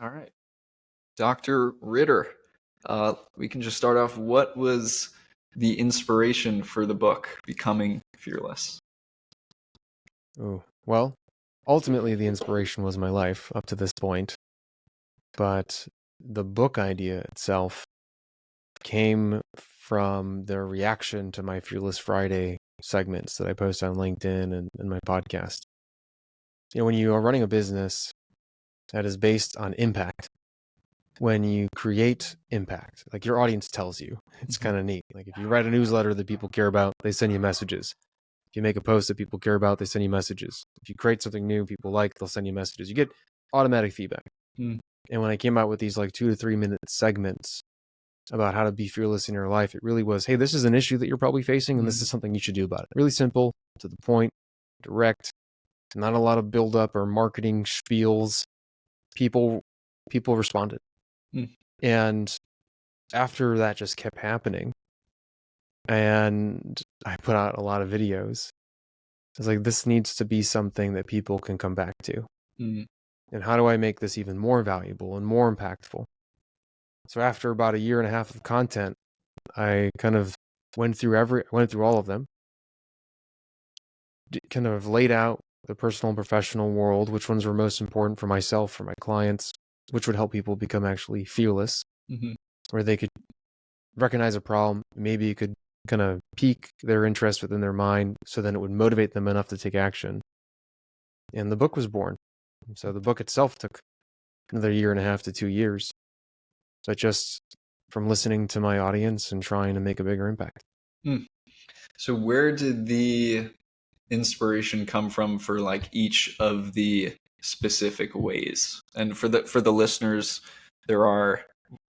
All right. Dr. Ritter, we can just start off. What was the inspiration for the book, Becoming Fearless? Oh, well, ultimately the inspiration was my life up to this point, but the book idea itself came from the reaction to my Fearless Friday segments that I post on LinkedIn and my podcast. When you are running a business that is based on impact, when you create impact, like your audience tells you, it's kind of neat. Like if you write a newsletter that people care about, they send you messages. If you make a post that people care about, they send you messages. If you create something new people like, they'll send you messages. You get automatic feedback. And when I came out with these like 2 to 3 minute segments about how to be fearless in your life, it really was, hey, this is an issue that you're probably facing and this is something you should do about it. Really simple, to the point, direct, not a lot of build up or marketing spiels. People responded. And after that just kept happening, and I put out a lot of videos, I was like, this needs to be something that people can come back to. And how do I make this even more valuable and more impactful? So after about 1.5 years of content, I kind of went through all of them, kind of laid out the personal and professional world, which ones were most important for myself, for my clients, which would help people become actually fearless, where they could recognize a problem, maybe it could kind of pique their interest within their mind, so then it would motivate them enough to take action. And the book was born. So the book itself took another 1.5 to 2 years, but just from listening to my audience and trying to make a bigger impact. So where did the inspiration come from for like each of the specific ways? And for the listeners, there are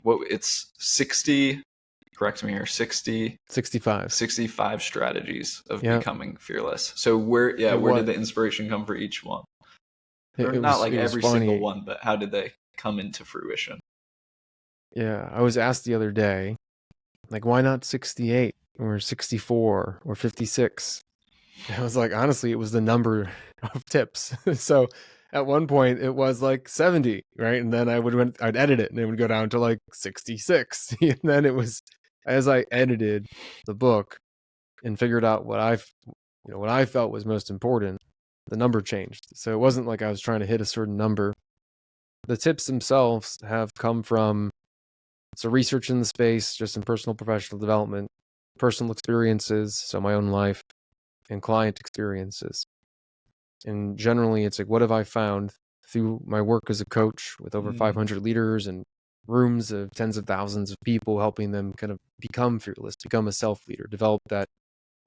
it's 60, correct me here, 65 strategies of becoming fearless. So where did the inspiration come for each one? Or not like every single one, but how did they come into fruition? Yeah, I was asked the other day, like, why not 68 or 64 or 56? And I was like, honestly, it was the number of tips. So at one point it was like 70, right? And then I'd edit it and it would go down to like 66. And then it was, as I edited the book and figured out what I felt was most important, the number changed. So it wasn't like I was trying to hit a certain number. The tips themselves have come from research in the space, just in personal professional development, personal experiences, so my own life, and client experiences. And generally, it's like, what have I found through my work as a coach with over 500 leaders and rooms of tens of thousands of people, helping them kind of become fearless, become a self-leader, develop that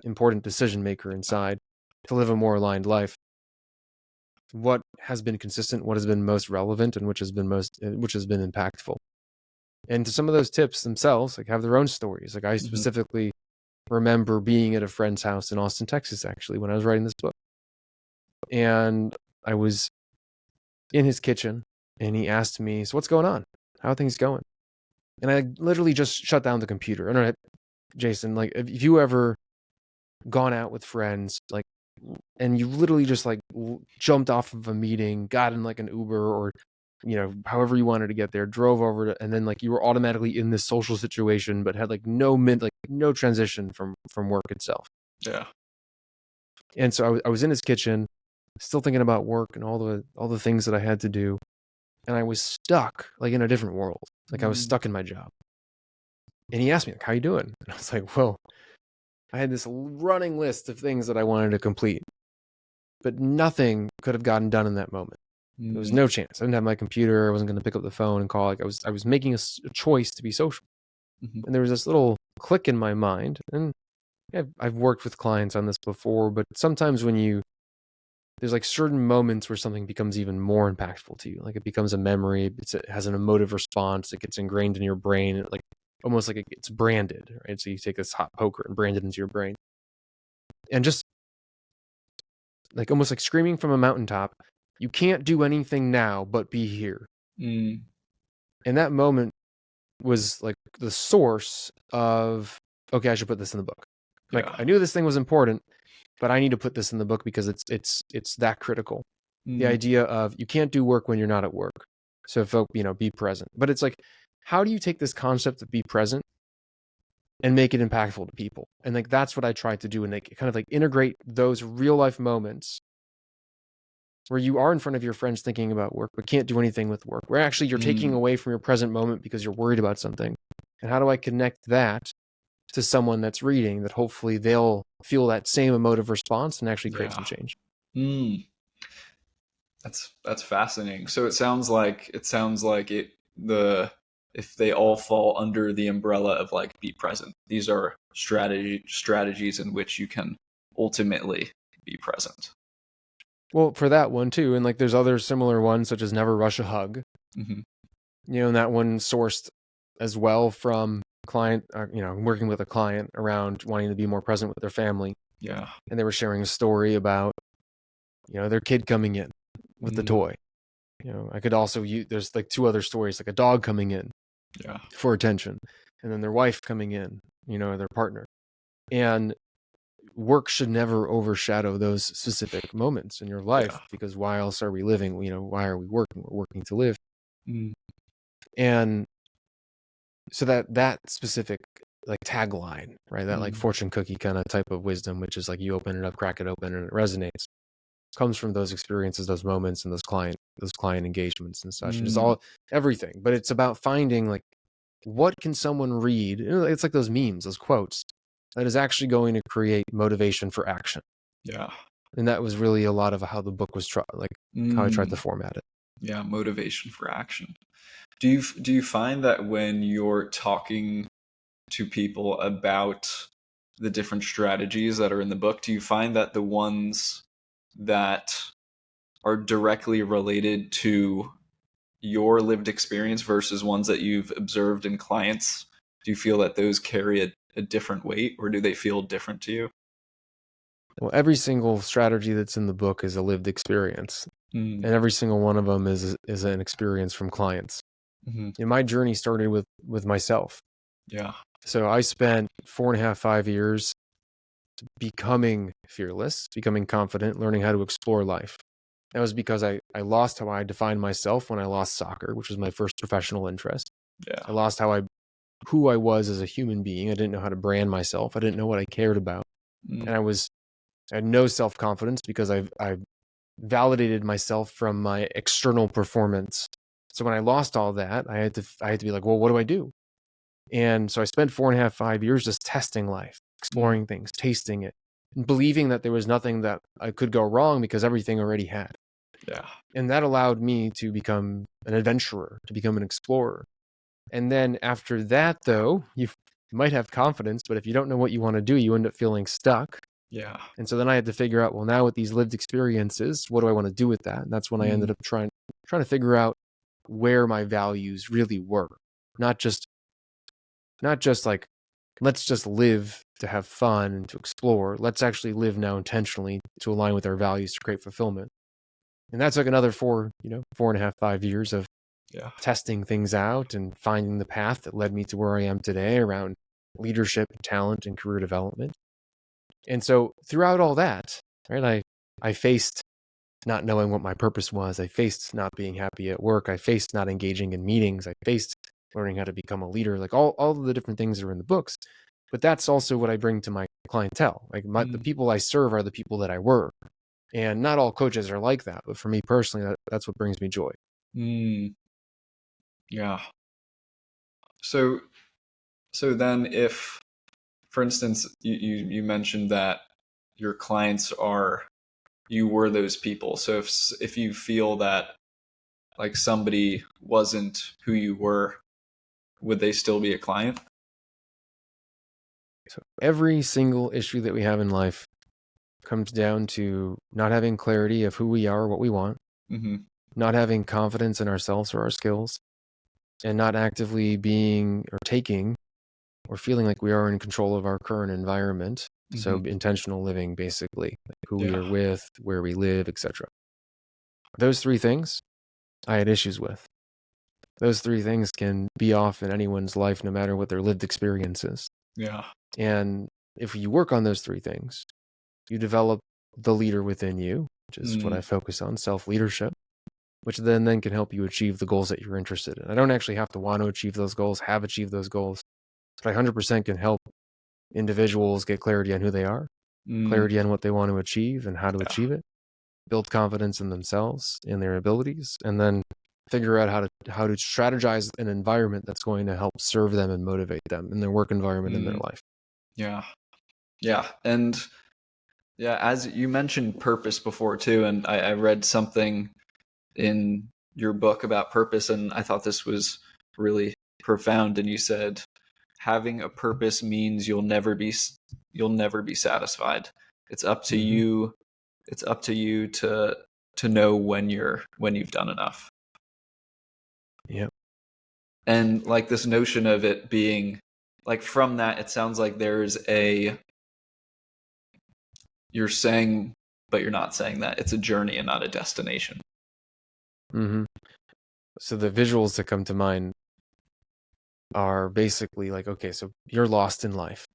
important decision maker inside to live a more aligned life. What has been consistent, what has been most relevant, and which has been impactful. And to some of those tips themselves, like, have their own stories. Like, I specifically remember being at a friend's house in Austin, Texas, actually, when I was writing this book. And I was in his kitchen and he asked me, so what's going on? How are things going? And I literally just shut down the computer. I don't know, Jason, like, if you ever gone out with friends, like, and you literally just like jumped off of a meeting, got in like an Uber or, however you wanted to get there, drove over to, and then like you were automatically in this social situation, but had like no transition from work itself. Yeah. And so I was in his kitchen, still thinking about work and all the things that I had to do. And I was stuck like in a different world. Like I was stuck in my job. And he asked me, like, how you doing? And I was like, well, I had this running list of things that I wanted to complete, but nothing could have gotten done in that moment. There was no chance. I didn't have my computer. I wasn't going to pick up the phone and call. Like I was making a choice to be social. And there was this little click in my mind. And I've worked with clients on this before, but sometimes when there's like certain moments where something becomes even more impactful to you. Like it becomes a memory. It has an emotive response. It gets ingrained in your brain. Like almost like it's branded, right? So you take this hot poker and brand it into your brain. And just like almost like screaming from a mountaintop, you can't do anything now but be here. And that moment was like the source of, okay, I should put this in the book. Like I knew this thing was important, but I need to put this in the book because it's that critical. The idea of you can't do work when you're not at work. So be present. But it's like, how do you take this concept of be present and make it impactful to people? And like, that's what I tried to do. And like, kind of like integrate those real life moments where you are in front of your friends thinking about work, but can't do anything with work, where actually you're taking away from your present moment because you're worried about something. And how do I connect that to someone that's reading, that hopefully they'll feel that same emotive response and actually create some change? Mm. That's fascinating. So it sounds like if they all fall under the umbrella of like be present. These are strategies in which you can ultimately be present. Well, for that one too, and like there's other similar ones such as never rush a hug. Mm-hmm. And that one sourced as well from client, working with a client around wanting to be more present with their family. Yeah. And they were sharing a story about, their kid coming in with the toy. I could also use, there's like two other stories, like a dog coming in for attention, and then their wife coming in, their partner. And work should never overshadow those specific moments in your life, because why else are we living? Why are we working? We're working to live. Mm. And so that specific like tagline, right? That like fortune cookie kind of type of wisdom, which is like you open it up, crack it open, and it resonates, comes from those experiences, those moments, and those client engagements and such, and just everything. But it's about finding like, what can someone read? It's like those memes, those quotes, that is actually going to create motivation for action. Yeah. And that was really a lot of how the book was how I tried to format it. Yeah, motivation for action. Do you find that when you're talking to people about the different strategies that are in the book, do you find that the ones that are directly related to your lived experience versus ones that you've observed in clients, do you feel that those carry a different weight, or do they feel different to you? Well, every single strategy that's in the book is a lived experience, and every single one of them is an experience from clients. Mm-hmm. And my journey started with myself. Yeah. So I spent 4.5, 5 years becoming fearless, becoming confident, learning how to explore life. That was because I lost how I defined myself when I lost soccer, which was my first professional interest. Yeah. I lost who I was as a human being. I didn't know how to brand myself. I didn't know what I cared about. And I had no self-confidence because I validated myself from my external performance. So when I lost all that, I had to be like, well, what do I do? And so I spent 4.5, 5 years just testing life, exploring things, tasting it, and believing that there was nothing that I could go wrong because everything already had. Yeah. And that allowed me to become an adventurer, to become an explorer. And then after that, though, you might have confidence, but if you don't know what you want to do, you end up feeling stuck. Yeah. And so then I had to figure out, well, now with these lived experiences, what do I want to do with that? And that's when I ended up trying to figure out where my values really were. Not just like, let's just live to have fun and to explore. Let's actually live now intentionally to align with our values to create fulfillment. And that took another 4.5, 5 years of testing things out and finding the path that led me to where I am today around leadership, talent, and career development. And so throughout all that, right, I faced not knowing what my purpose was. I faced not being happy at work. I faced not engaging in meetings. I faced learning how to become a leader, like all of the different things that are in the books. But that's also what I bring to my clientele. Like the people I serve are the people that I were. And not all coaches are like that. But for me personally, that's what brings me joy. Yeah. So then if, for instance, you mentioned that your clients you were those people. So if you feel that like somebody wasn't who you were, would they still be a client? So every single issue that we have in life comes down to not having clarity of who we are, what we want, not having confidence in ourselves or our skills, and not actively being or taking or feeling like we are in control of our current environment. So intentional living, basically, like who we are with, where we live, etc. Those three things I had issues with. Those three things can be off in anyone's life, no matter what their lived experience is. Yeah. And if you work on those three things, you develop the leader within you, which is what I focus on, self-leadership. which then can help you achieve the goals that you're interested in. I don't actually have to want to achieve those goals, have achieved those goals, but I 100% can help individuals get clarity on who they are, clarity on what they want to achieve and how to achieve it, build confidence in themselves, in their abilities, and then figure out how to strategize an environment that's going to help serve them and motivate them in their work environment, in their life. Yeah. Yeah. And yeah, as you mentioned purpose before too, and I read something in your book about purpose, and I thought this was really profound. And you said having a purpose means you'll never be satisfied. It's up to you. It's up to you to know when you've done enough. Yep. And like this notion of it being like, from that, it sounds like you're saying, but you're not saying that it's a journey and not a destination. So the visuals that come to mind are basically like, okay, so you're lost in life,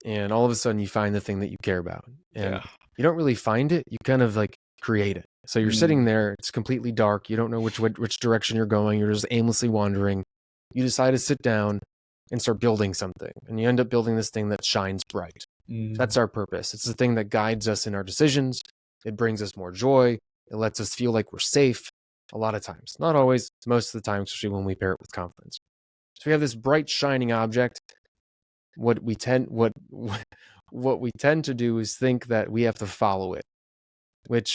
and all of a sudden you find the thing that you care about, and you don't really find it, you kind of like create it. So you're sitting there, it's completely dark, you don't know which direction you're going, you're just aimlessly wandering. You decide to sit down and start building something, and you end up building this thing that shines bright. That's our purpose. It's the thing that guides us in our decisions. It brings us more joy. It lets us feel like we're safe a lot of times. Not always, most of the time, especially when we pair it with confidence. So we have this bright, shining object. What we tend to do is think that we have to follow it,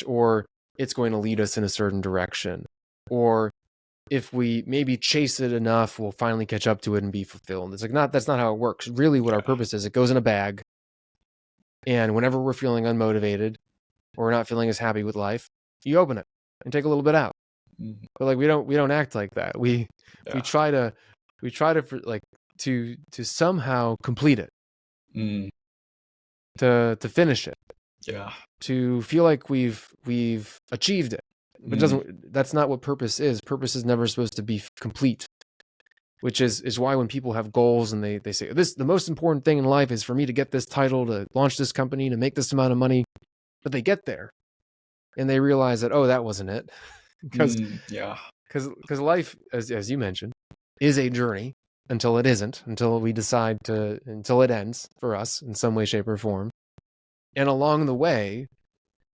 or it's going to lead us in a certain direction, or if we maybe chase it enough, we'll finally catch up to it and be fulfilled. It's like, that's not how it works. Really, what our purpose is, it goes in a bag. And whenever we're feeling unmotivated or we're not feeling as happy with life, you open it and take a little bit out. But like, we don't act like that. We try to like to somehow complete it, to finish it, to feel like we've achieved it. But that's not what purpose is. Purpose is never supposed to be complete, which is why when people have goals and they say, the most important thing in life is for me to get this title, to launch this company, to make this amount of money, but they get there and they realize that, that wasn't it. Because life, as you mentioned, is a journey until it isn't, until we decide until it ends for us in some way, shape, or form. And along the way,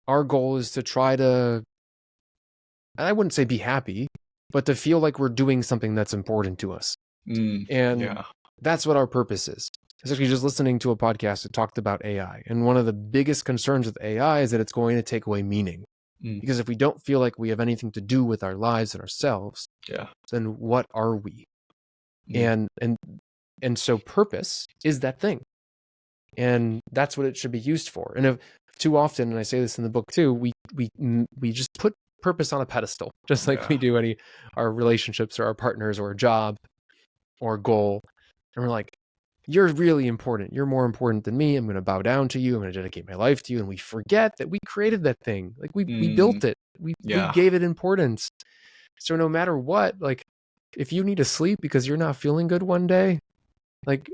our goal is to try to, I wouldn't say be happy, but to feel like we're doing something that's important to us. And that's what our purpose is. I was actually just listening to a podcast that talked about AI. And one of the biggest concerns with AI is that it's going to take away meaning. Because if we don't feel like we have anything to do with our lives and ourselves, then what are we? And so purpose is that thing. And that's what it should be used for. And if too often, and I say this in the book too, we just put purpose on a pedestal, just like we do our relationships or our partners or a job or a goal. And we're like, you're really important. You're more important than me. I'm going to bow down to you. I'm going to dedicate my life to you. And we forget that we created that thing. Like we built it. We gave it importance. So no matter what, like if you need to sleep because you're not feeling good one day, like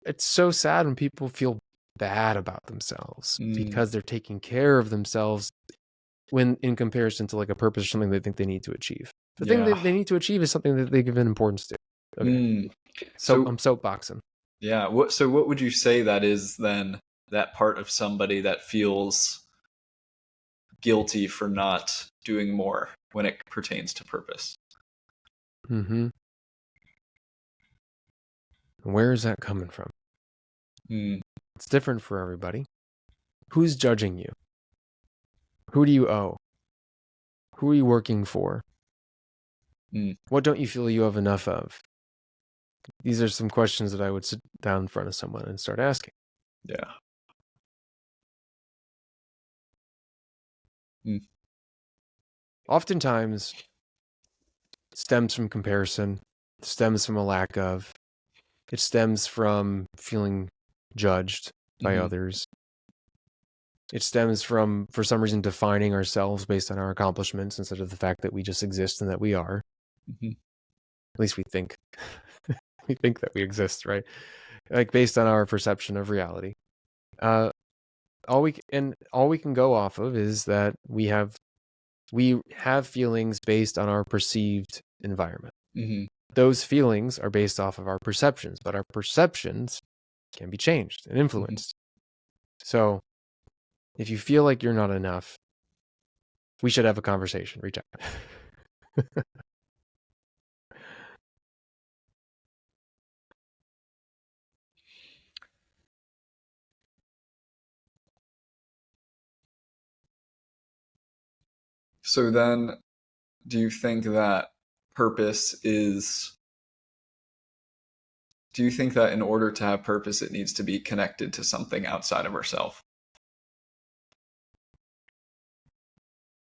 it's so sad when people feel bad about themselves because they're taking care of themselves when in comparison to like a purpose or something they think they need to achieve. The thing that they need to achieve is something that they give an importance to. Okay. So I'm soapboxing. Yeah. What would you say that is then, that part of somebody that feels guilty for not doing more when it pertains to purpose? Where is that coming from? It's different for everybody. Who's judging you? Who do you owe? Who are you working for? What don't you feel you have enough of? These are some questions that I would sit down in front of someone and start asking. Oftentimes, it stems from comparison, it stems from a lack of, it stems from feeling judged by others. It stems from, for some reason, defining ourselves based on our accomplishments instead of the fact that we just exist and that we are. At least we think. We think that we exist, right? Like based on our perception of reality. All we can go off of is that we have We have feelings based on our perceived environment. Mm-hmm. Those feelings are based off of our perceptions, but our perceptions can be changed and influenced. So if you feel like you're not enough, we should have a conversation. Reach out. So then, do you think that purpose is, do you think that in order to have purpose, it needs to be connected to something outside of ourselves?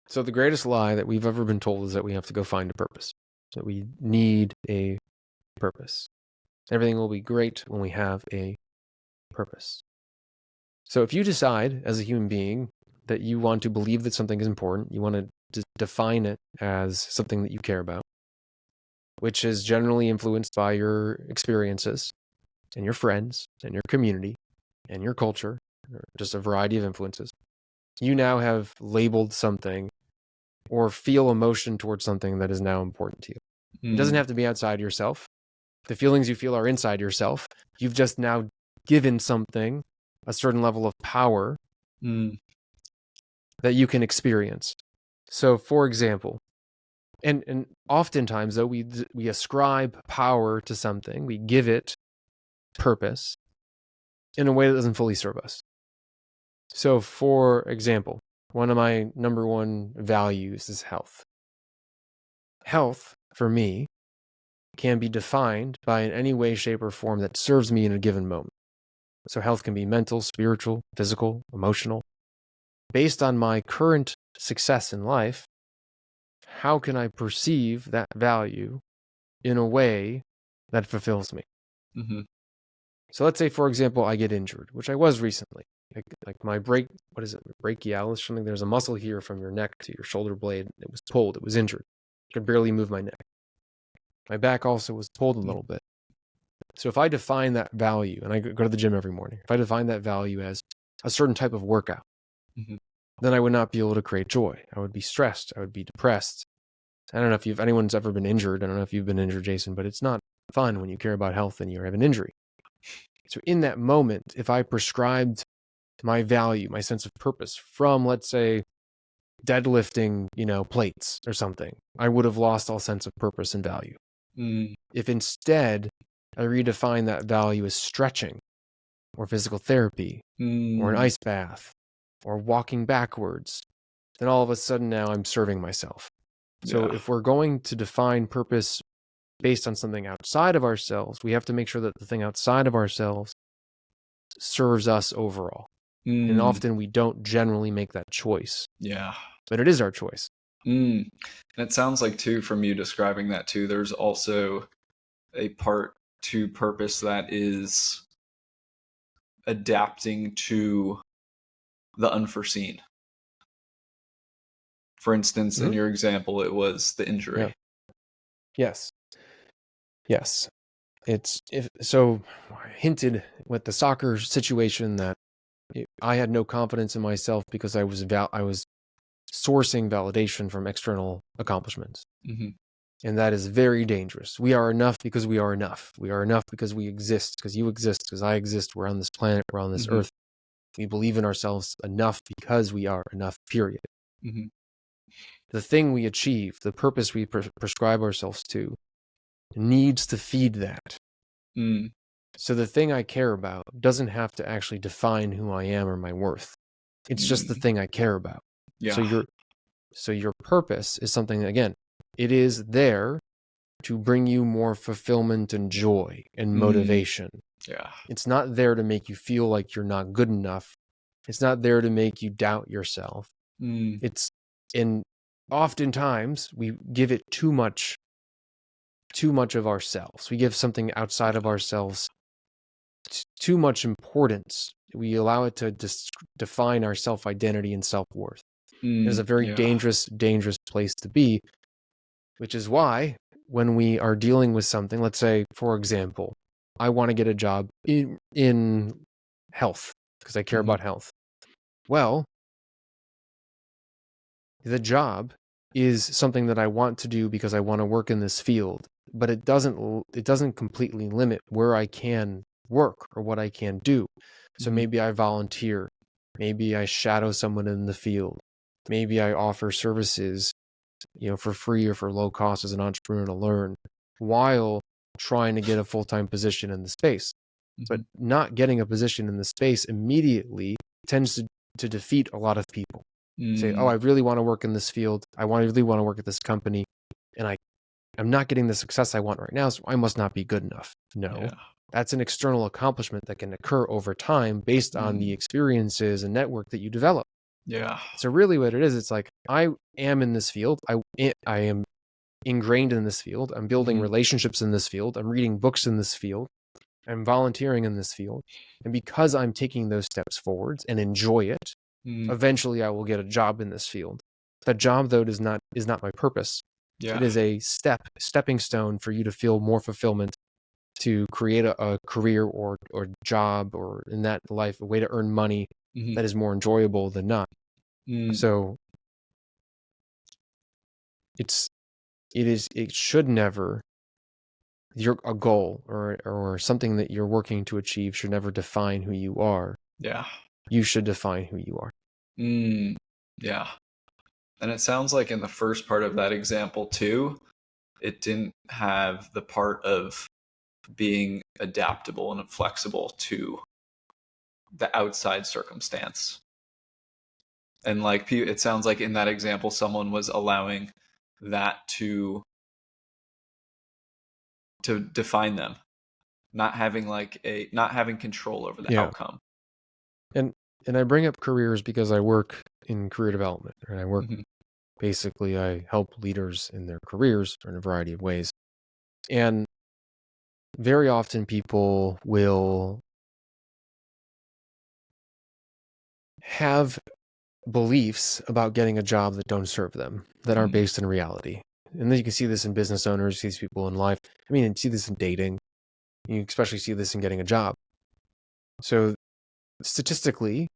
So the greatest lie that we've ever been told is that we have to go find a purpose, that we need a purpose. Everything will be great when we have a purpose. So if you decide as a human being that you want to believe that something is important, you want to define it as something that you care about, which is generally influenced by your experiences and your friends and your community and your culture, or just a variety of influences, you now have labeled something or feel emotion towards something that is now important to you. It doesn't have to be outside yourself. The feelings you feel are inside yourself. You've just now given something a certain level of power that you can experience. So, for example, and oftentimes, though, we ascribe power to something, we give it purpose in a way that doesn't fully serve us. So, for example, one of my number one values is health. Health, for me, can be defined by in any way, shape, or form that serves me in a given moment. So health can be mental, spiritual, physical, emotional. Based on my current success in life, how can I perceive that value in a way that fulfills me? Mm-hmm. So let's say, for example, I get injured, which I was recently. Like my brachialis or something. There's a muscle here from your neck to your shoulder blade. It was pulled. It was injured. I could barely move my neck. My back also was pulled a little bit. So if I define that value, and I go to the gym every morning, if I define that value as a certain type of workout, then I would not be able to create joy. I would be stressed. I would be depressed. I don't know if anyone's ever been injured. I don't know if you've been injured, Jason, but it's not fun when you care about health and you have an injury. So in that moment, if I prescribed my value, my sense of purpose from, let's say, deadlifting, plates or something, I would have lost all sense of purpose and value. If instead I redefine that value as stretching or physical therapy or an ice bath or walking backwards, then all of a sudden now I'm serving myself. So if we're going to define purpose based on something outside of ourselves, we have to make sure that the thing outside of ourselves serves us overall. And often we don't generally make that choice. Yeah. But it is our choice. And it sounds like, too, from you describing that, too, there's also a part to purpose that is adapting to the unforeseen. For instance, in your example, it was the injury. Yeah. Yes. So I hinted with the soccer situation that I had no confidence in myself because I was sourcing validation from external accomplishments. And that is very dangerous. We are enough because we are enough. We are enough because we exist, because you exist, because I exist. We're on this planet. We're on this earth. We believe in ourselves enough because we are enough, period. The thing we achieve, the purpose we prescribe ourselves to, needs to feed that. So the thing I care about doesn't have to actually define who I am or my worth. It's just the thing I care about. Yeah. So your purpose is something that, again, it is there to bring you more fulfillment and joy and motivation. Yeah. It's not there to make you feel like you're not good enough. It's not there to make you doubt yourself. And oftentimes we give it too much of ourselves. We give something outside of ourselves too much importance. We allow it to define our self-identity and self-worth. It is a very dangerous place to be, which is why when we are dealing with something, let's say, for example, I want to get a job in health because I care about health. Well, the job is something that I want to do because I want to work in this field, but it doesn't completely limit where I can work or what I can do. So maybe I volunteer, maybe I shadow someone in the field, maybe I offer services, for free or for low cost as an entrepreneur to learn while trying to get a full-time position in the space. But not getting a position in the space immediately tends to defeat a lot of people. Say, oh, I really want to work in this field. Really want to work at this company, and I'm not getting the success I want right now, so I must not be good enough. No, that's an external accomplishment that can occur over time based on the experiences and network that you develop. Yeah. So really what it is, it's like, I am in this field. I am ingrained in this field. I'm building relationships in this field. I'm reading books in this field. I'm volunteering in this field. And because I'm taking those steps forwards and enjoy it, eventually I will get a job in this field. That job, though, is not my purpose. Yeah. It is a stepping stone for you to feel more fulfillment, to create a career or job, or in that life, a way to earn money that is more enjoyable than not. So it should never, a goal or something that you're working to achieve should never define who you are. Yeah. You should define who you are. Yeah. And it sounds like in the first part of that example too, it didn't have the part of being adaptable and flexible to the outside circumstance. And like, it sounds like in that example, someone was allowing that to define them, not having control over the outcome. And I bring up careers because I work in career development, and I work, basically, I help leaders in their careers in a variety of ways. And very often people will have beliefs about getting a job that don't serve them, that aren't based in reality. And then you can see this in business owners, you see these people in life. I mean, you see this in dating. You especially see this in getting a job. So statistically,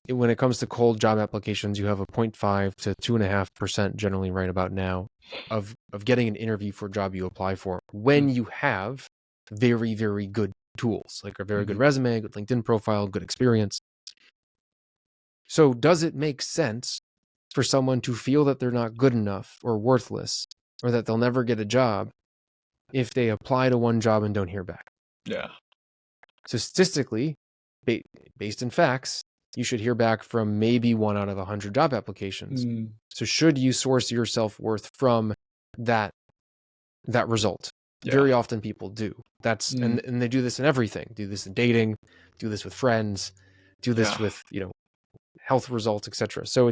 when it comes to cold job applications, you have a 0.5 to 2.5% generally right about now of getting an interview for a job you apply for when you have very, very good tools, like a very good resume, good LinkedIn profile, good experience. So does it make sense for someone to feel that they're not good enough or worthless, or that they'll never get a job if they apply to one job and don't hear back? Yeah. So statistically, based in facts, you should hear back from maybe 1 out of 100 job applications. So should you source your self-worth from that result? Yeah. Very often people do. And they do this in everything. Do this in dating, do this with friends, do this with, health results, etc. So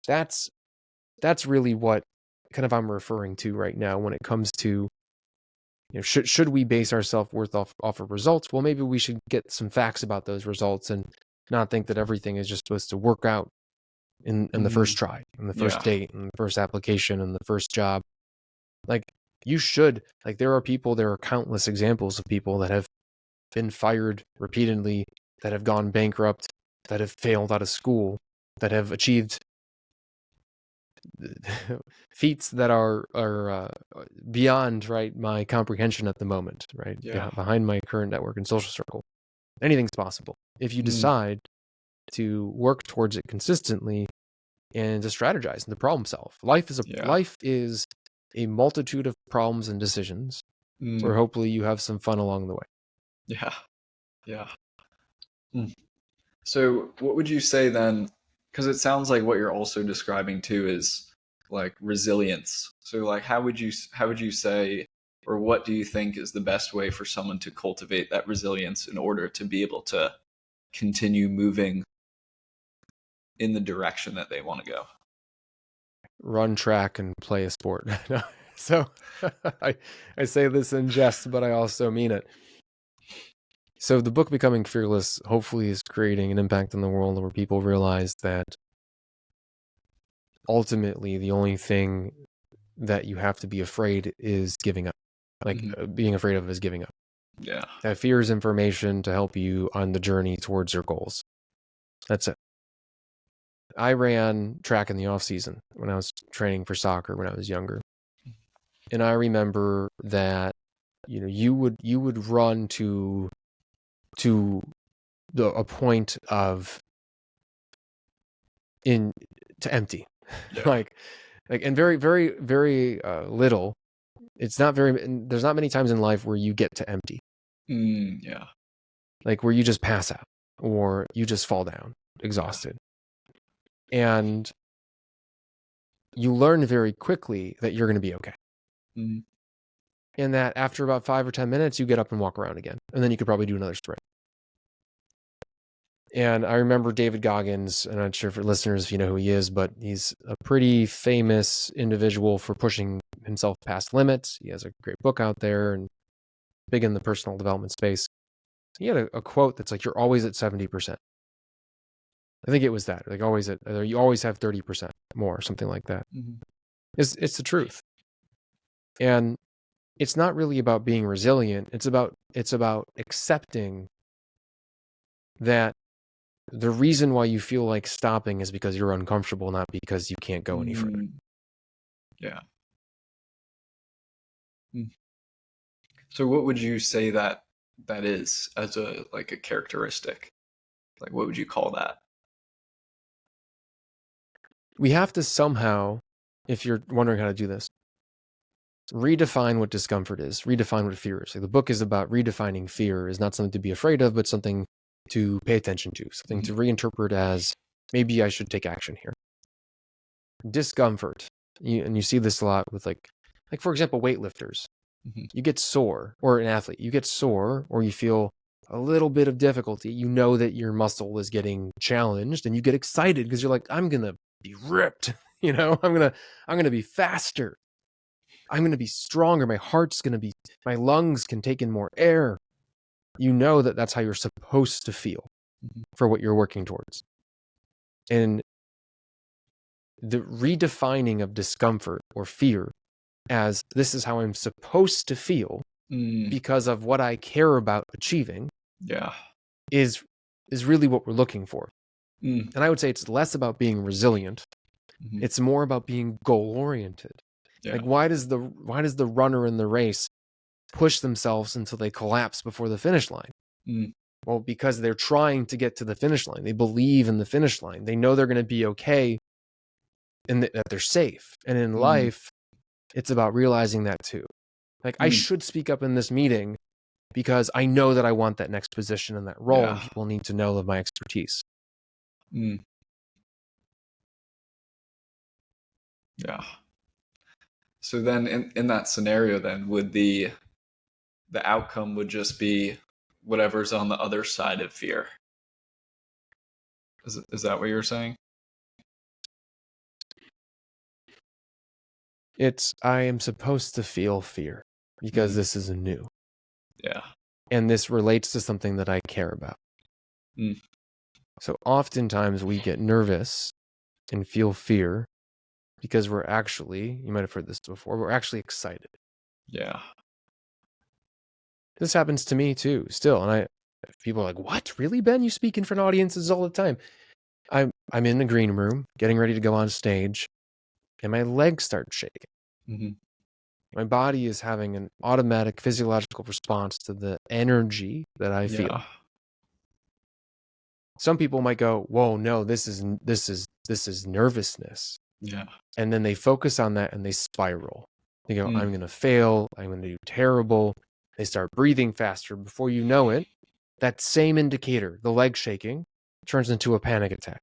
that's really what kind of I'm referring to right now when it comes to, should we base our self-worth off of results? Well, maybe we should get some facts about those results and not think that everything is just supposed to work out in the first try, in the first date, in the first application, in the first job. Like, there are countless examples of people that have been fired repeatedly, that have gone bankrupt, that have failed out of school, that have achieved feats that are beyond my comprehension at the moment, behind my current network and social circle. Anything's possible if you decide to work towards it consistently and to strategize and to problem solve. Life is a multitude of problems and decisions where hopefully you have some fun along the way. Yeah. So what would you say then, because it sounds like what you're also describing too is like resilience. So like how would you say, or what do you think is the best way for someone to cultivate that resilience in order to be able to continue moving in the direction that they want to go? Run track and play a sport. So I say this in jest, but I also mean it. So the book Becoming Fearless hopefully is creating an impact in the world where people realize that ultimately the only thing that you have to be afraid is giving up. Being afraid of is giving up. Yeah. That fear is information to help you on the journey towards your goals. That's it. I ran track in the off season when I was training for soccer when I was younger. And I remember that, you would run to a point of to empty. Yeah. like and very, very, very little. It's not very, there's not many times in life where you get to empty, Yeah. like where you just pass out or you just fall down exhausted. And you learn very quickly that you're going to be okay. Mm. And that after about 5 or 10 minutes, you get up and walk around again. And then you could probably do another sprint. And I remember David Goggins, I'm not sure for listeners if you know who he is, but he's a pretty famous individual for pushing himself past limits. He has a great book out there and big in the personal development space. He had a quote that's like, you're always at 70%. I think it was that, like always you always have 30% more, or something like that. Mm-hmm. It's the truth. And it's not really about being resilient. It's about accepting that the reason why you feel like stopping is because you're uncomfortable, not because you can't go any further. Yeah. So what would you say that is as a characteristic? Like what would you call that? We have to somehow, if you're wondering how to do this, redefine what discomfort is, redefine what fear is. Like the book is about redefining fear is not something to be afraid of, but something to pay attention to, something to reinterpret as maybe I should take action here. Discomfort, and you see this a lot with like for example, weightlifters. You get sore, or an athlete, you get sore, or you feel a little bit of difficulty. You know that your muscle is getting challenged, and you get excited because you're like, I'm gonna be ripped. I'm gonna be faster. I'm gonna be stronger. My lungs can take in more air. You know that that's how you're supposed to feel for what you're working towards. And the redefining of discomfort or fear as this is how I'm supposed to feel because of what I care about achieving is really what we're looking for. And I would say it's less about being resilient. It's more about being goal oriented. Like why does the runner in the race push themselves until they collapse before the finish line? Well, because they're trying to get to the finish line. They believe in the finish line. They know they're going to be okay and that they're safe. And in life, it's about realizing that too. Like I should speak up in this meeting because I know that I want that next position in that role and people need to know of my expertise. Yeah. So then in that scenario then would the outcome would just be whatever's on the other side of fear. Is that what you're saying? It's I am supposed to feel fear because this is new. Yeah. And this relates to something that I care about. So oftentimes we get nervous and feel fear because we're actually, you might have heard this before, we're actually excited. Yeah. This happens to me too, still. And people are like, what? Really, Ben? You speak in front of audiences all the time. I'm in the green room, getting ready to go on stage, and my legs start shaking. My body is having an automatic physiological response to the energy that I feel. Some people might go, whoa, no, this is nervousness. Yeah. And then they focus on that and they spiral. They go, I'm going to fail. I'm going to do terrible. They start breathing faster. Before you know it, that same indicator, the leg shaking, turns into a panic attack.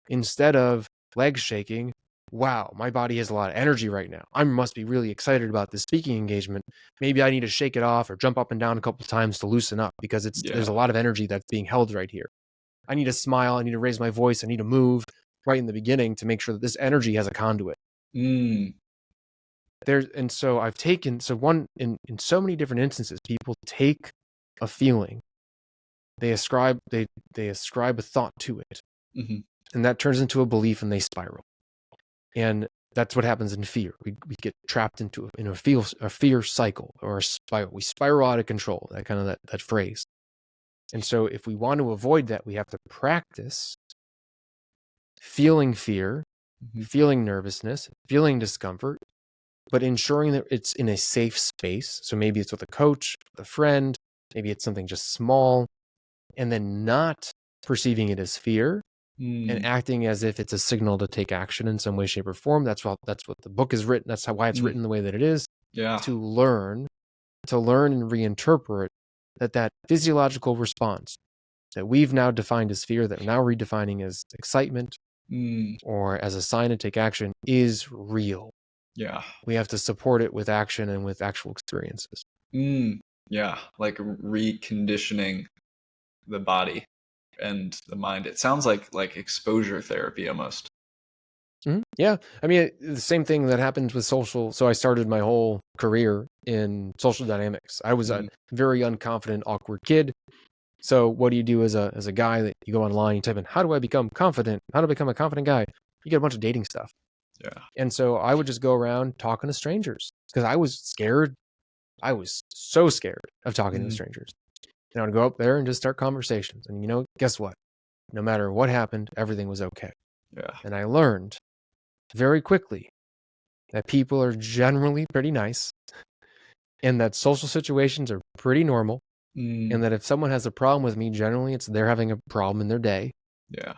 Instead of legs shaking, wow, my body has a lot of energy right now. I must be really excited about this speaking engagement. Maybe I need to shake it off or jump up and down a couple of times to loosen up because there's a lot of energy that's being held right here. I need to smile. I need to raise my voice. I need to move right in the beginning to make sure that this energy has a conduit. In so many different instances, people take a feeling, they ascribe a thought to it, and that turns into a belief, and they spiral. And that's what happens in fear. We get trapped into a fear cycle or a spiral. We spiral out of control. That phrase. And so, if we want to avoid that, we have to practice feeling fear, Mm-hmm. feeling nervousness, feeling discomfort, but ensuring that it's in a safe space. So maybe it's with a coach, with a friend, maybe it's something just small, and then not perceiving it as fear and Mm. acting as if it's a signal to take action in some way, shape, or form. That's what the book is written. That's why it's Mm. written the way that it is, Yeah. to learn and reinterpret that physiological response that we've now defined as fear, that we're now redefining as excitement Mm. or as a sign to take action, is real. Yeah. We have to support it with action and with actual experiences. Mm. Yeah. Like reconditioning the body and the mind. It sounds like exposure therapy almost. Mm-hmm. Yeah. I mean, the same thing that happens with social. So I started my whole career in social dynamics. I was a Mm. very unconfident, awkward kid. So what do you do as a guy that you go online, you type in, how do I become confident? How to become a confident guy? You get a bunch of dating stuff. Yeah. And so I would just go around talking to strangers because I was scared. I was so scared of talking to Mm. strangers. And I would go up there and just start conversations. And guess what? No matter what happened, everything was okay. Yeah. And I learned very quickly that people are generally pretty nice and that social situations are pretty normal. Mm. And that if someone has a problem with me, generally it's they're having a problem in their day. Yeah.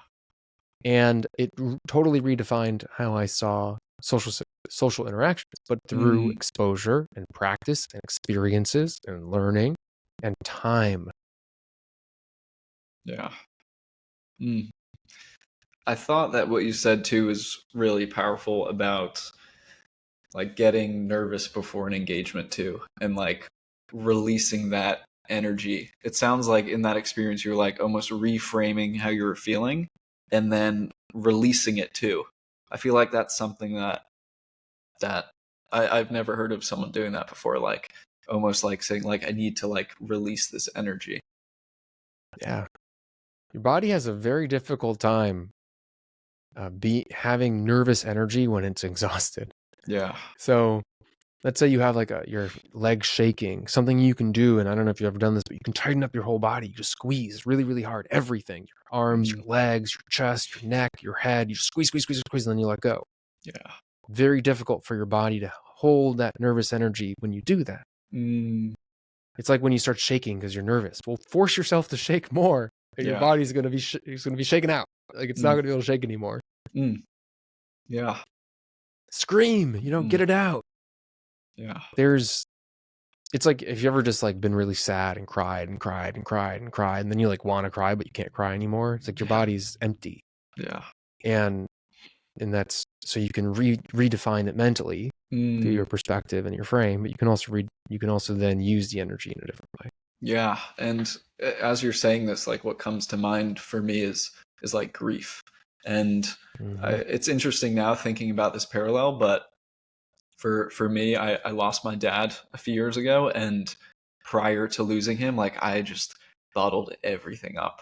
And it totally redefined how I saw social interactions, but through Mm. exposure and practice and experiences and learning and time. Yeah. Mm. I thought that what you said too was really powerful about like getting nervous before an engagement too, and like releasing that energy. It sounds like in that experience you're like almost reframing how you were feeling and then releasing it too. I feel like that's something that I've never heard of someone doing that before, like almost like saying like I need to like release this energy. Yeah. Your body has a very difficult time having nervous energy when it's exhausted. Yeah. So let's say you have like your leg shaking, something you can do, and I don't know if you've ever done this, but you can tighten up your whole body. You just squeeze really, really hard, everything, your arms, Mm. your legs, your chest, your neck, your head. You just squeeze, squeeze, squeeze, squeeze, and then you let go. Yeah. Very difficult for your body to hold that nervous energy when you do that. Mm. It's like when you start shaking because you're nervous. Well, force yourself to shake more, and your Yeah. body's going to be it's going to be shaken out. Like it's not Mm. going to be able to shake anymore. Mm. Yeah. Scream, get Mm. it out. Yeah. It's like if you ever just like been really sad and cried and cried and cried and cried, and then you like want to cry but you can't cry anymore. It's like your Yeah. body's empty, Yeah. and that's so you can redefine it mentally through Mm. your perspective and your frame, but you can also then use the energy in a different way. Yeah, and as you're saying this, like what comes to mind for me is like grief, and Mm-hmm. it's interesting now thinking about this parallel. But for me, I lost my dad a few years ago, and prior to losing him, like I just bottled everything up,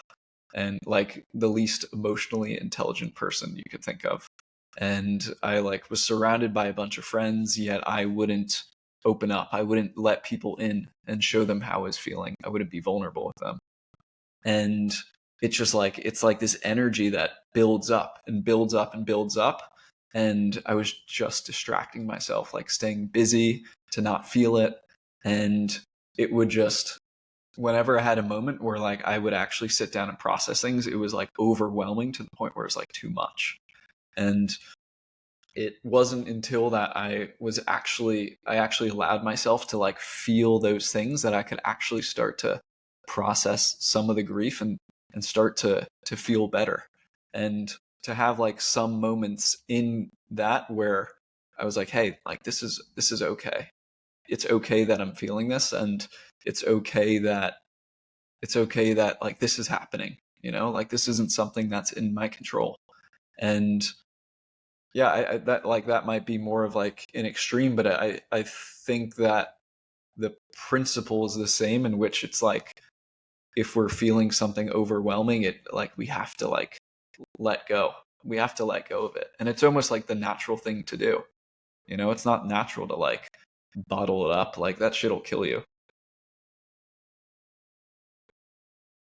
and like the least emotionally intelligent person you could think of, and I like was surrounded by a bunch of friends, yet I wouldn't open up. I wouldn't let people in and show them how I was feeling. I wouldn't be vulnerable with them. And it's just like it's like this energy that builds up and builds up and builds up. And I was just distracting myself, like staying busy to not feel it. And it would just whenever I had a moment where like I would actually sit down and process things, it was like overwhelming to the point where it's like too much. And it wasn't until that I actually allowed myself to like feel those things that I could actually start to process some of the grief and start to feel better and to have like some moments in that where I was like, hey, like this is okay. It's okay that I'm feeling this, and it's okay that like this is happening, like this isn't something that's in my control. And yeah, that like that might be more of like an extreme, but I think that the principle is the same, in which it's like if we're feeling something overwhelming, it like we have to like let go. We have to let go of it, and it's almost like the natural thing to do. It's not natural to like bottle it up. Like that shit'll kill you.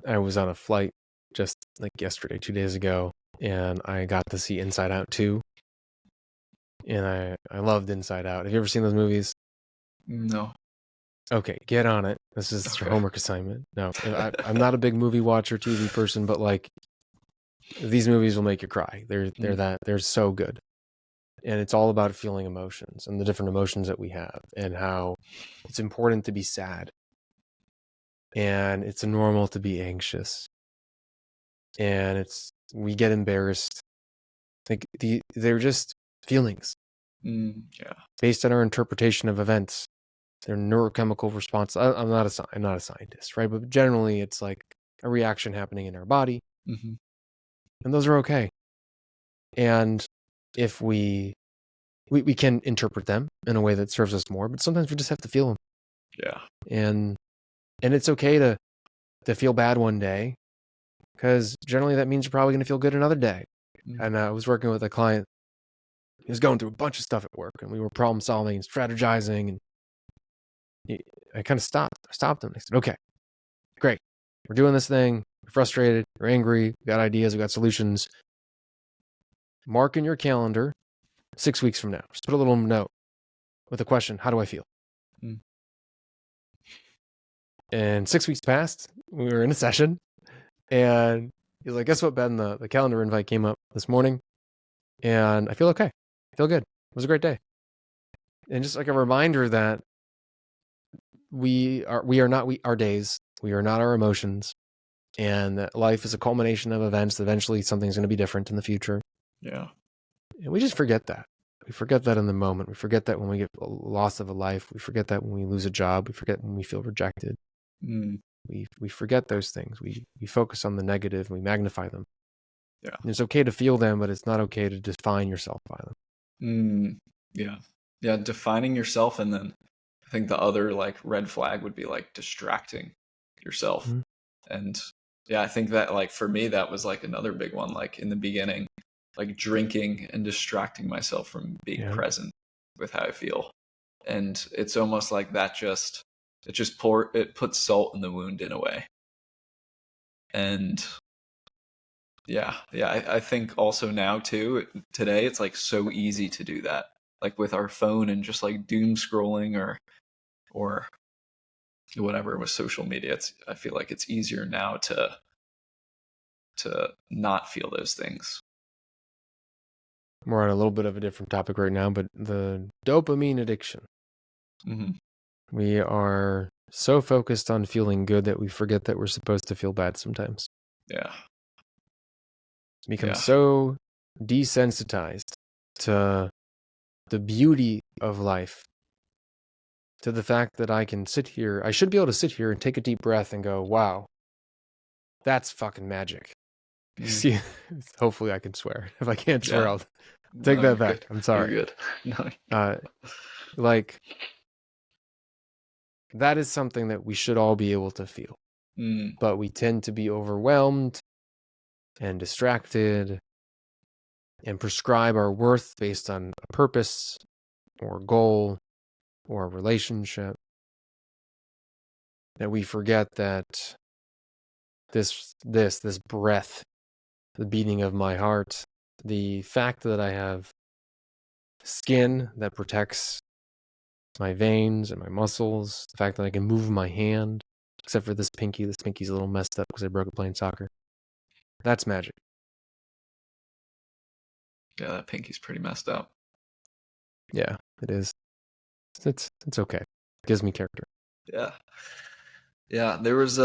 I was on a flight just like yesterday, 2 days ago, and I got to see Inside Out 2, and I loved Inside Out. Have you ever seen those movies? No. Okay, get on it. This is your Okay. homework assignment. No, I'm not a big movie watcher, TV person, but like these movies will make you cry. They're so good, and it's all about feeling emotions and the different emotions that we have, and how it's important to be sad, and it's normal to be anxious, and we get embarrassed. Like they're just feelings Yeah. based on our interpretation of events. They're neurochemical response. I'm not a scientist, right? But generally, it's like a reaction happening in our body, Hmm. and those are okay. And if we can interpret them in a way that serves us more, but sometimes we just have to feel them. Yeah. And it's okay to feel bad one day, because generally that means you're probably going to feel good another day. Mm. And I was working with a client. He was going through a bunch of stuff at work, and we were problem solving and strategizing. And I kind of stopped him. I said, "Okay, great. We're doing this thing. We're frustrated. We're angry. We got ideas. We got solutions. Mark in your calendar 6 weeks from now. Just put a little note with a question. How do I feel?" Mm. And 6 weeks passed. We were in a session, and he's like, "Guess what, Ben? The calendar invite came up this morning, and I feel okay. I feel good. It was a great day." And just like a reminder that we are not our days. We are not our emotions, and that life is a culmination of events. Eventually, something's going to be different in the future. Yeah. And we just forget that. We forget that in the moment. We forget that when we get a loss of a life. We forget that when we lose a job. We forget when we feel rejected. Mm. We forget those things. We focus on the negative and we magnify them. Yeah. And it's okay to feel them, but it's not okay to define yourself by them. Yeah. Yeah. Defining yourself, and then I think the other like red flag would be like distracting yourself. Mm-hmm. And yeah, I think that like for me that was like another big one, like in the beginning, like drinking and distracting myself from being Yeah. present with how I feel. And it's almost like that it puts salt in the wound in a way. And yeah, I think also now too, today it's like so easy to do that. Like with our phone and just like doom scrolling or whatever with social media. I feel like it's easier now to not feel those things. We're on a little bit of a different topic right now, but the dopamine addiction. Hmm. We are so focused on feeling good that we forget that we're supposed to feel bad sometimes. Yeah. We become Yeah. so desensitized to the beauty of life, to the fact that I should be able to sit here and take a deep breath and go, wow, that's fucking magic. Mm. See, hopefully I can swear. If I can't swear, Yeah. I'll take No, that you're back. good. I'm You're sorry. good. No. Like, that is something that we should all be able to feel. Mm. But we tend to be overwhelmed and distracted and prescribe our worth based on a purpose or goal or a relationship, that we forget that this breath, the beating of my heart, the fact that I have skin that protects my veins and my muscles, the fact that I can move my hand, except for this pinky. This pinky's a little messed up because I broke it playing soccer. That's magic. Yeah, that pinky's pretty messed up. Yeah, it is. It's okay. It gives me character. Yeah. Yeah, there was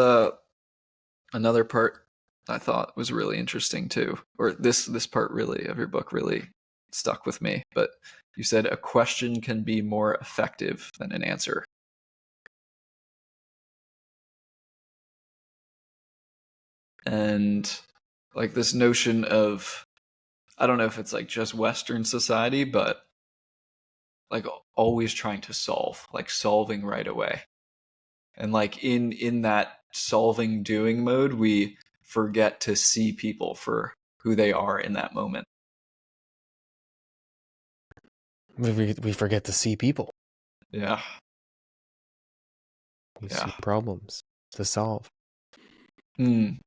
another part I thought was really interesting too. Or this part really of your book really stuck with me, but you said a question can be more effective than an answer. And like this notion of, I don't know if it's like just Western society, but like always trying to solve, like solving right away. And like in that solving doing mode, we forget to see people for who they are in that moment. We forget to see people. Yeah. We see Yeah. problems to solve. Mm.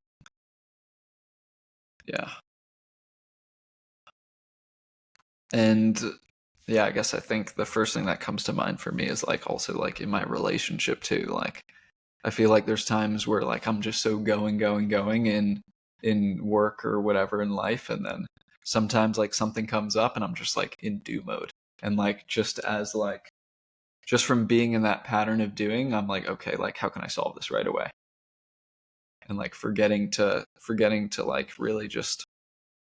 Yeah. And yeah, I guess I think the first thing that comes to mind for me is like also like in my relationship too. Like I feel like there's times where like I'm just so going in work or whatever in life, and then sometimes like something comes up and I'm just like in do mode. And like just from being in that pattern of doing, I'm like, okay, like how can I solve this right away? And like forgetting to like really just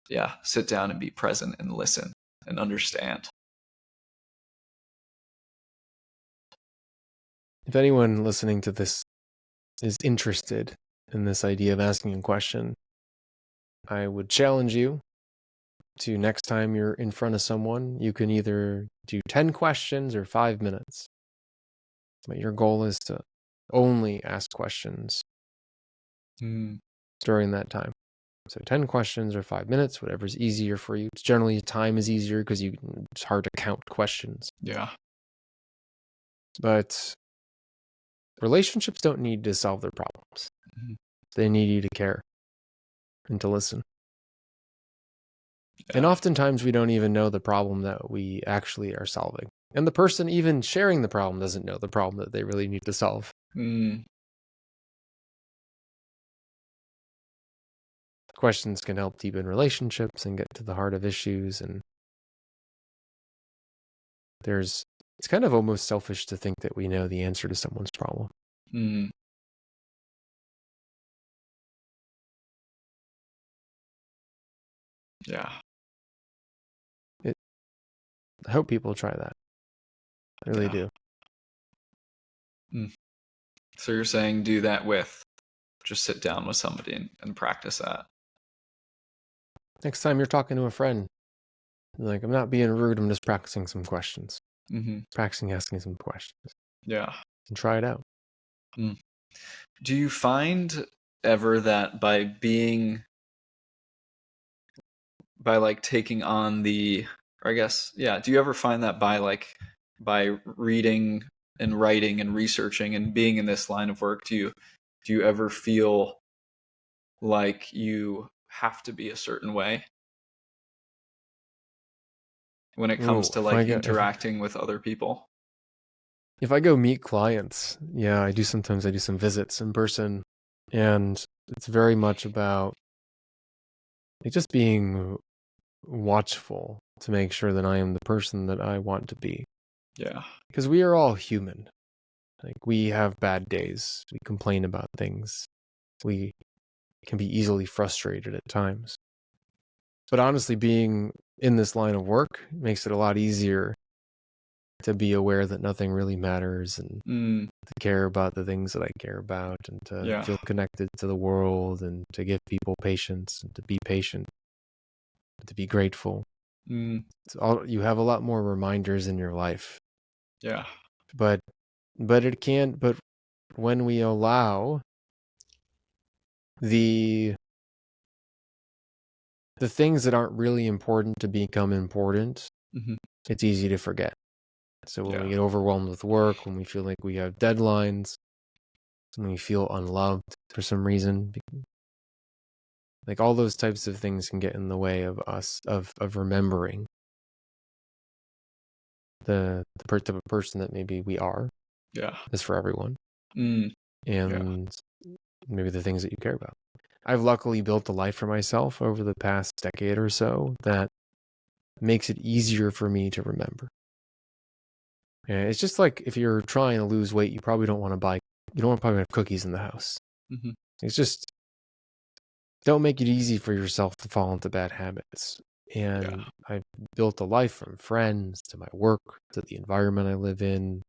yeah, sit down and be present and listen and understand. If anyone listening to this is interested in this idea of asking a question, I would challenge you to next time you're in front of someone, you can either do 10 questions or 5 minutes. But your goal is to only ask questions during that time. So 10 questions or 5 minutes, whatever's easier for you. It's generally time is easier because it's hard to count questions. Yeah. But relationships don't need to solve their problems. Mhm. They need you to care and to listen. Yeah. And oftentimes we don't even know the problem that we actually are solving. And the person even sharing the problem doesn't know the problem that they really need to solve. Mm. Questions can help deepen relationships and get to the heart of issues. And it's kind of almost selfish to think that we know the answer to someone's problem. Mm. Yeah. I hope people try that. I really do. Mm. So you're saying do that with just sit down with somebody and practice that. Next time you're talking to a friend, like, I'm not being rude, I'm just practicing some questions. Mm-hmm. Practicing asking some questions. Yeah. And try it out. Mm. Do you find ever that by like taking on or I guess, yeah, do you ever find that by reading and writing and researching and being in this line of work, do you ever feel like you have to be a certain way when it comes Oh, to like interacting with other people? if I go meet clients, yeah, I do some visits in person, and it's very much about like just being watchful to make sure that I am the person that I want to be. Yeah. Because we are all human. Like, we have bad days. We complain about things. We can be easily frustrated at times. But honestly, being in this line of work makes it a lot easier to be aware that nothing really matters and Mm. to care about the things that I care about and to Yeah. feel connected to the world and to give people patience and to be patient, and to be grateful. Mm. You have a lot more reminders in your life. Yeah. But but when we allow the things that aren't really important to become important, Mm-hmm. it's easy to forget. So when Yeah. we get overwhelmed with work, when we feel like we have deadlines, when we feel unloved for some reason, like all those types of things can get in the way of us of remembering the type of person that maybe we are, Yeah. is for everyone, Mm. Yeah. and maybe the things that you care about. I've luckily built a life for myself over the past decade or so that makes it easier for me to remember. Yeah, it's just like if you're trying to lose weight, you probably don't want to probably have cookies in the house. Mm-hmm. It's just, don't make it easy for yourself to fall into bad habits. Yeah. And I've built a life from friends to my work to the environment I live in,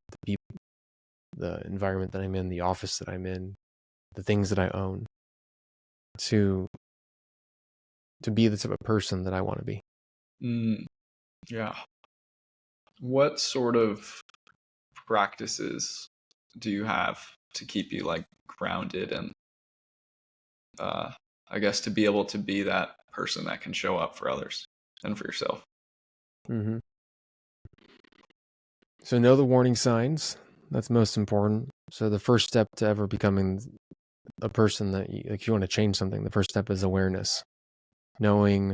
the environment that I'm in, the office that I'm in, the things that I own, to be the type of person that I want to be. Mm. Yeah. What sort of practices do you have to keep you like grounded and uh I guess to be able to be that person that can show up for others and for yourself? Mm-hmm. So know the warning signs. That's most important. So the first step to ever becoming a person that if you want to change something, the first step is awareness. Knowing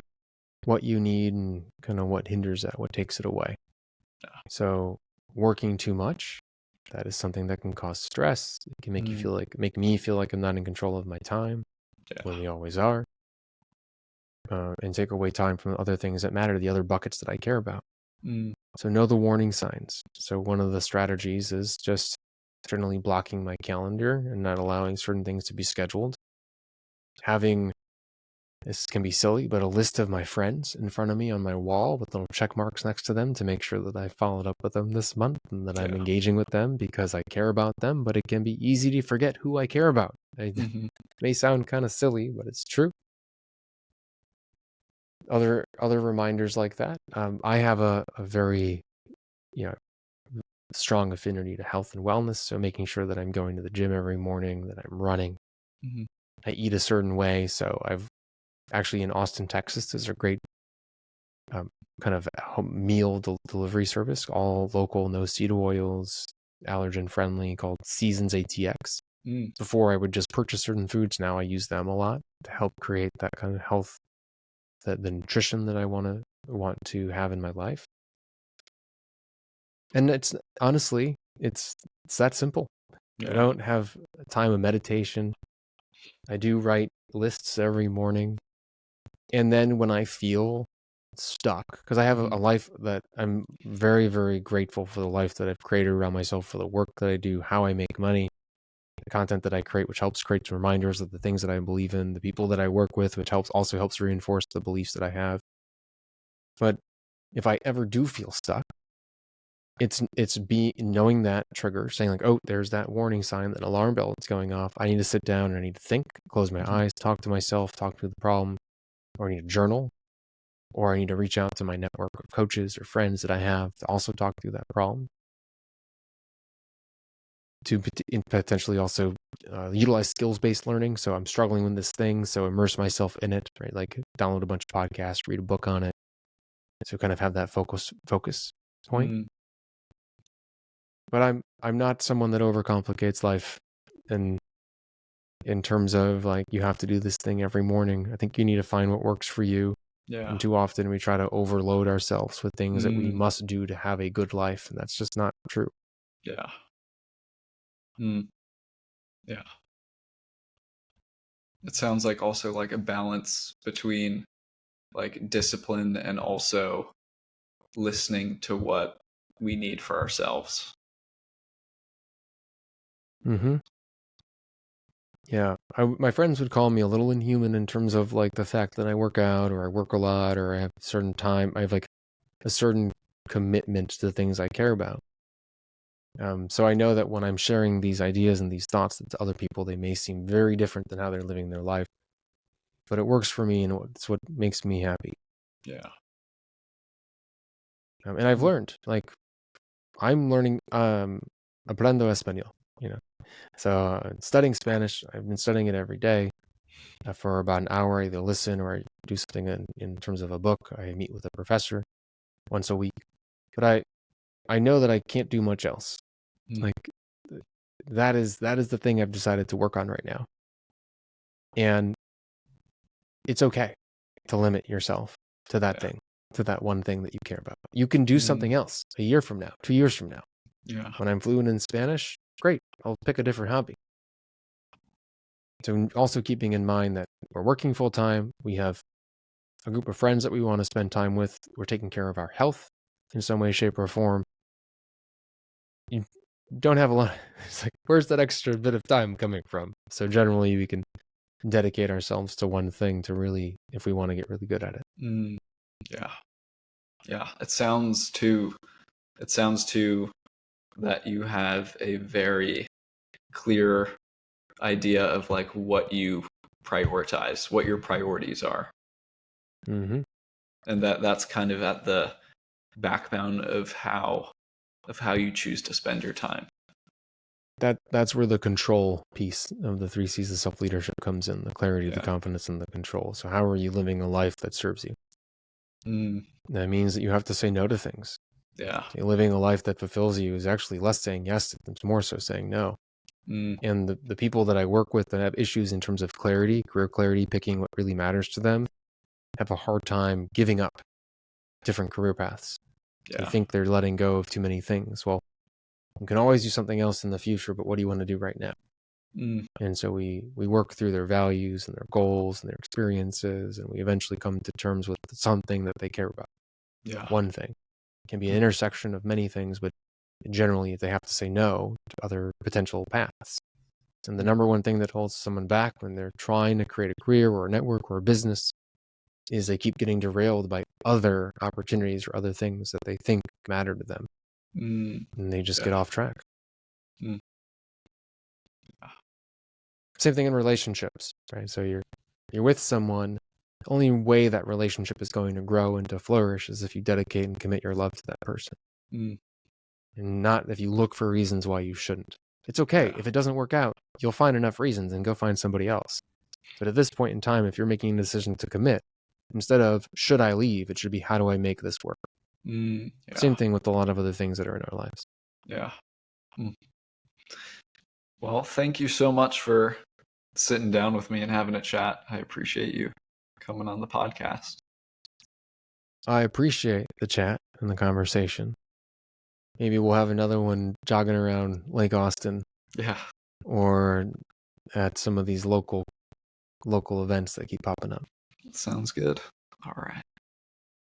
what you need and kind of what hinders that, what takes it away. So working too much, that is something that can cause stress. It can make me feel like I'm not in control of my time when we always are, and take away time from other things that matter, the other buckets that I care about. So know the warning signs. So one of the strategies is just generally blocking my calendar and not allowing certain things to be scheduled. Having, this can be silly, but a list of my friends in front of me on my wall with little check marks next to them to make sure that I followed up with them this month and that I'm engaging with them because I care about them, but it can be easy to forget who I care about. It may sound kind of silly, but it's true. Other reminders like that. I have a very, strong affinity to health and wellness. So making sure that I'm going to the gym every morning, that I'm running. I eat a certain way. So I've actually in Austin, Texas, there's a great kind of meal delivery service, all local, no seed oils, allergen friendly, called Seasons ATX. Before I would just purchase certain foods. Now I use them a lot to help create that kind of health, the nutrition that I want to have in my life. And it's honestly, it's that simple. I don't have a time of meditation. I do write lists every morning. And then when I feel stuck, because I have a life that I'm very, very grateful for, the life that I've created around myself, for the work that I do, how I make money, the content that I create, which helps create reminders of the things that I believe in, the people that I work with, which also helps reinforce the beliefs that I have. But if I ever do feel stuck, it's knowing that trigger, saying like, oh, there's that warning sign, that alarm bell that's going off. I need to sit down and I need to think, close my eyes, talk to myself, talk through the problem, or I need to journal, or I need to reach out to my network of coaches or friends that I have to also talk through that problem. To potentially also utilize skills-based learning. So I'm struggling with this thing, so immerse myself in it, right? Like download a bunch of podcasts, read a book on it. So kind of have that focus point. But I'm not someone that overcomplicates life, and in terms of like, you have to do this thing every morning. I think you need to find what works for you. And too often we try to overload ourselves with things that we must do to have a good life, and that's just not true. Yeah. It sounds like also like a balance between like discipline and also listening to what we need for ourselves. Yeah, my friends would call me a little inhuman in terms of like the fact that I work out, or I work a lot, or I have a certain time. I have like a certain commitment to the things I care about. So I know that when I'm sharing these ideas and these thoughts to other people, they may seem very different than how they're living their life. But it works for me, and it's what makes me happy. Yeah. And I've learned, like, I'm learning, aprendo español, So studying Spanish, I've been studying it every day. For about an hour, I either listen or I do something in terms of a book. I meet with a professor once a week. But I know that I can't do much else. Like, that is the thing I've decided to work on right now. And it's okay to limit yourself to that thing, to that one thing that you care about. You can do something else a year from now, 2 years from now. Yeah. When I'm fluent in Spanish, great. I'll pick a different hobby. So also keeping in mind that we're working full time, we have a group of friends that we want to spend time with, we're taking care of our health in some way, shape, or form. You don't have a lot. It's like, where's that extra bit of time coming from? So generally, we can dedicate ourselves to one thing to really, if we want to get really good at it. Yeah. It sounds too that you have a very clear idea of like what you prioritize, what your priorities are. And that's kind of at the backbone of how you choose to spend your time. That's where the control piece of the 3 C's of self-leadership comes in: the clarity, the confidence, and the control. So how are you living a life that serves you? That means that you have to say no to things. Yeah. So living a life that fulfills you is actually less saying yes, it's more so saying no. And the people that I work with that have issues in terms of clarity, career clarity, picking what really matters to them, have a hard time giving up different career paths. They Yeah. think they're letting go of too many things. Well, you can always do something else in the future, but what do you want to do right now? Mm. And so we work through their values and their goals and their experiences, and we eventually come to terms with something that they care about. Yeah. One thing. It can be an intersection of many things, but generally they have to say no to other potential paths. And the number one thing that holds someone back when they're trying to create a career or a network or a business is they keep getting derailed by other opportunities or other things that they think matter to them. Mm. And they just Yeah. get off track. Mm. Same thing in relationships, right? So you're with someone. The only way that relationship is going to grow and to flourish is if you dedicate and commit your love to that person. Mm. And not if you look for reasons why you shouldn't. It's okay. Yeah. If it doesn't work out, you'll find enough reasons and go find somebody else. But at this point in time, if you're making a decision to commit, instead of should I leave, it should be how do I make this work? Mm. Yeah. Same thing with a lot of other things that are in our lives. Yeah. Mm. Well, thank you so much for sitting down with me and having a chat. I appreciate you coming on the podcast. I appreciate the chat and the conversation. Maybe we'll have another one jogging around Lake Austin Yeah. or at some of these local events that keep popping up. Sounds good. All right.